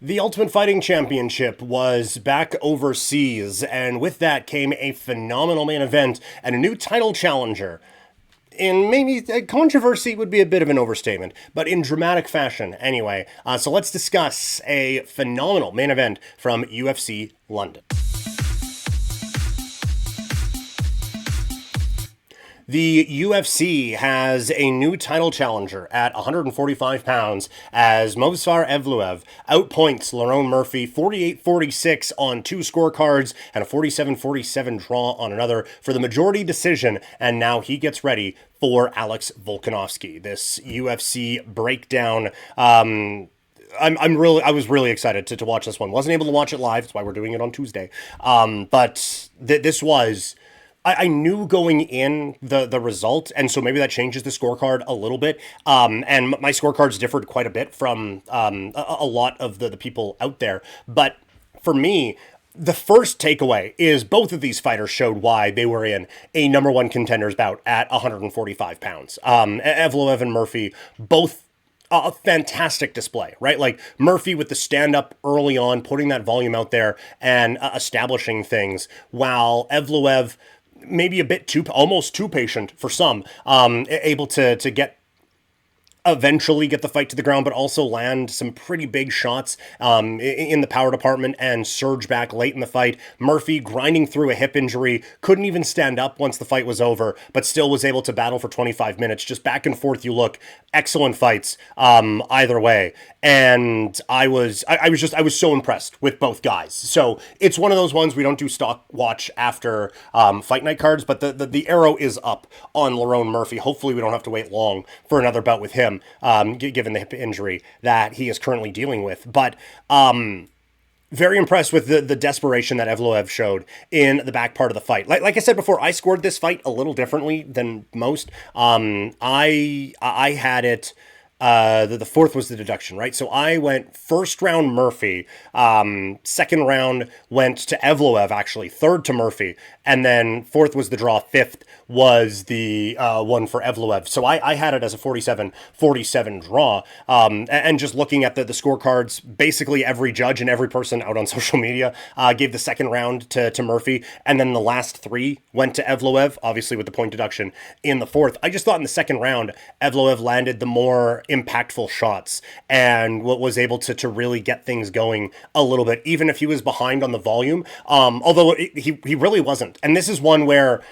The Ultimate Fighting Championship was back overseas, and with that came a phenomenal main event and a new title challenger. In maybe controversy would be a bit of an overstatement, but in dramatic fashion anyway. So let's discuss a phenomenal main event from UFC London. The UFC has a new title challenger at 145 pounds as Movsar Evloev outpoints Lerone Murphy 48-46 on two scorecards and a 47-47 draw on another for the majority decision, and now he gets ready for Alex Volkanovsky. This UFC breakdown. I was really excited to watch this one. Wasn't able to watch it live. That's why we're doing it on Tuesday. But this was. I knew going in the result, and so maybe that changes the scorecard a little bit. And my scorecards differed quite a bit from a lot of the people out there. But for me, the first takeaway is both of these fighters showed why they were in a number one contenders bout at 145 pounds. Evloev and Murphy both a fantastic display, right? Like Murphy with the stand up early on, putting that volume out there and establishing things, while Evloev maybe a bit almost too patient for some, able to eventually get the fight to the ground, but also land some pretty big shots in the power department and surge back late in the fight. Murphy grinding through a hip injury, couldn't even stand up once the fight was over, but still was able to battle for 25 minutes. Just back and forth you look. Excellent fights either way. And I was so impressed with both guys. So it's one of those ones we don't do stock watch after fight night cards, but the arrow is up on Lerone Murphy. Hopefully we don't have to wait long for another bout with him, given the hip injury that he is currently dealing with. But very impressed with the desperation that Evloev showed in the back part of the fight. Like I said before, I scored this fight a little differently than most. I had it. The fourth was the deduction, right? So I went first round Murphy, second round went to Evloev, actually, third to Murphy, and then fourth was the draw, fifth was the one for Evloev. So I had it as a 47-47 draw. And just looking at the scorecards, basically every judge and every person out on social media gave the second round to Murphy, and then the last three went to Evloev, obviously with the point deduction in the fourth. I just thought in the second round, Evloev landed the more impactful shots and was able to really get things going a little bit, even if he was behind on the volume. Although he really wasn't. And this is one where,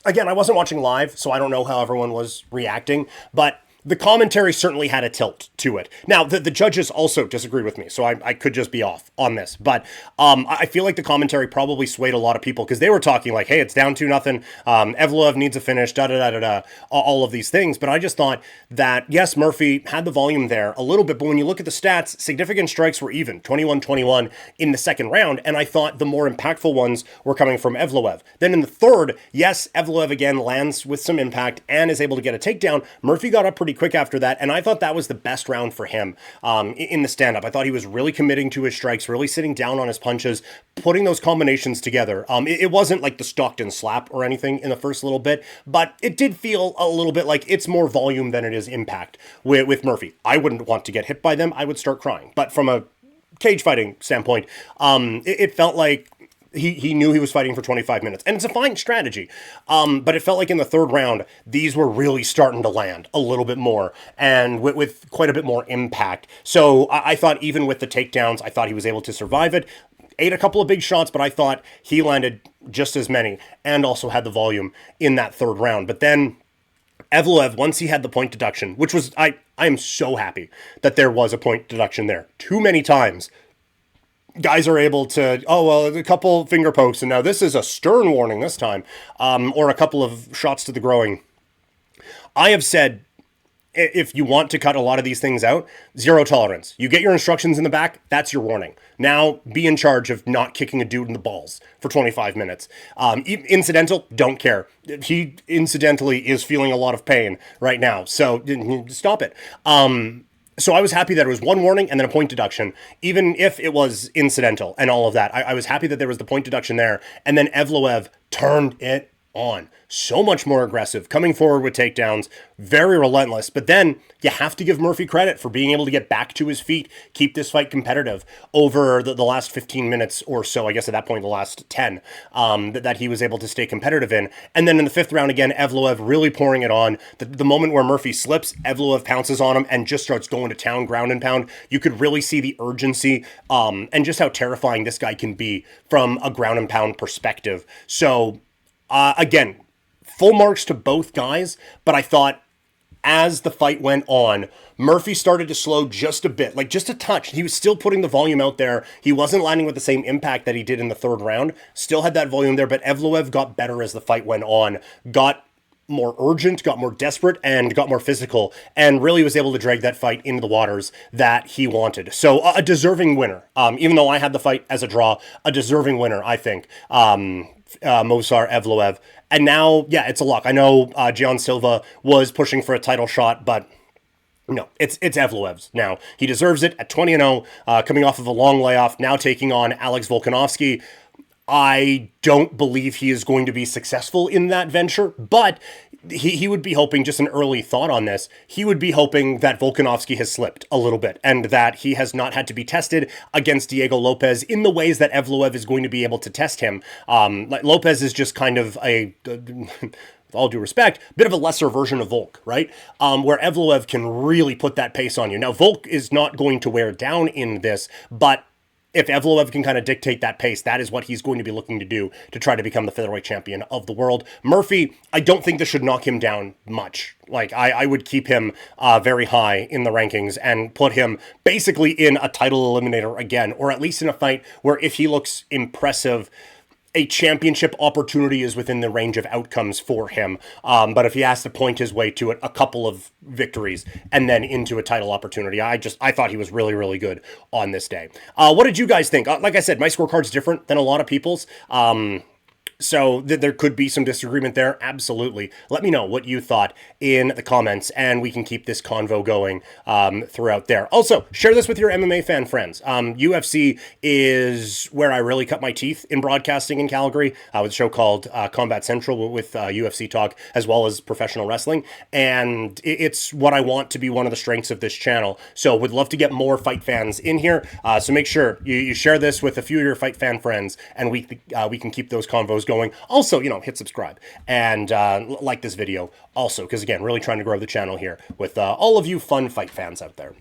again, I wasn't watching live, so I don't know how everyone was reacting, but the commentary certainly had a tilt to it. Now, the judges also disagreed with me, so I could just be off on this. But I feel like the commentary probably swayed a lot of people because they were talking like, hey, it's down 2-0. Evloev needs a finish, da-da-da-da-da, all of these things. But I just thought that, yes, Murphy had the volume there a little bit, but when you look at the stats, significant strikes were even, 21-21 in the second round, and I thought the more impactful ones were coming from Evloev. Then in the third, yes, Evloev again lands with some impact and is able to get a takedown. Murphy got up pretty quick after that, and I thought that was the best round for him in the stand-up. I thought he was really committing to his strikes, really sitting down on his punches, putting those combinations together. It wasn't like the Stockton slap or anything in the first little bit, but it did feel a little bit like it's more volume than it is impact with Murphy. I wouldn't want to get hit by them. I would start crying. But from a cage fighting standpoint, it felt like he knew he was fighting for 25 minutes. And it's a fine strategy. But it felt like in the third round, these were really starting to land a little bit more and with quite a bit more impact. So I thought even with the takedowns, I thought he was able to survive it. Ate a couple of big shots, but I thought he landed just as many and also had the volume in that third round. But then Evloev, once he had the point deduction, which was, I am so happy that there was a point deduction there. Too many times guys are able to, oh, well, a couple finger pokes, and now this is a stern warning this time, or a couple of shots to the groin. I have said, if you want to cut a lot of these things out, zero tolerance. You get your instructions in the back, that's your warning. Now, be in charge of not kicking a dude in the balls for 25 minutes. Incidental, don't care. He incidentally is feeling a lot of pain right now, so stop it. So I was happy that it was one warning and then a point deduction, even if it was incidental and all of that. I was happy that there was the point deduction there. And then Evloev turned it on. So much more aggressive, coming forward with takedowns, very relentless. But then you have to give Murphy credit for being able to get back to his feet, keep this fight competitive over the last 15 minutes or so. I guess at that point, the last 10 that he was able to stay competitive in. And then in the fifth round, again, Evloev really pouring it on. The moment where Murphy slips, Evloev pounces on him and just starts going to town, ground and pound. You could really see the urgency and just how terrifying this guy can be from a ground and pound perspective. So, again, full marks to both guys, but I thought as the fight went on, Murphy started to slow just a bit, like just a touch. He was still putting the volume out there. He wasn't landing with the same impact that he did in the third round. Still had that volume there, but Evloev got better as the fight went on, got more urgent, got more desperate, and got more physical, and really was able to drag that fight into the waters that he wanted. So a deserving winner, even though I had the fight as a draw, a deserving winner, I think. Movsar Evloev. And now, yeah, it's a lock. I know Gian Silva was pushing for a title shot, but no, it's Evloev's now. He deserves it at 20-0, coming off of a long layoff, now taking on Alex Volkanovsky. I don't believe he is going to be successful in that venture, but he would be hoping, just an early thought on this, he would be hoping that Volkanovsky has slipped a little bit and that he has not had to be tested against Diego Lopez in the ways that Evloev is going to be able to test him. Like Lopez is just kind of a... with all due respect, bit of a lesser version of Volk, right? Where Evloev can really put that pace on you. Now, Volk is not going to wear down in this, but if Evloev can kind of dictate that pace, that is what he's going to be looking to do to try to become the featherweight champion of the world. Murphy, I don't think this should knock him down much. Like, I would keep him very high in the rankings and put him basically in a title eliminator again, or at least in a fight where if he looks impressive, a championship opportunity is within the range of outcomes for him. But if he has to point his way to it, a couple of victories and then into a title opportunity, I thought he was really, really good on this day. What did you guys think? Like I said, my scorecard's different than a lot of people's. So there could be some disagreement there. Absolutely. Let me know what you thought in the comments, and we can keep this convo going throughout there. Also, share this with your MMA fan friends. UFC is where I really cut my teeth in broadcasting in Calgary, with a show called Combat Central with UFC talk, as well as professional wrestling. And it's what I want to be one of the strengths of this channel. So would love to get more fight fans in here. So make sure you share this with a few of your fight fan friends, and we can keep those convos going. Also, hit subscribe and like this video also, because again, really trying to grow the channel here with all of you fun fight fans out there.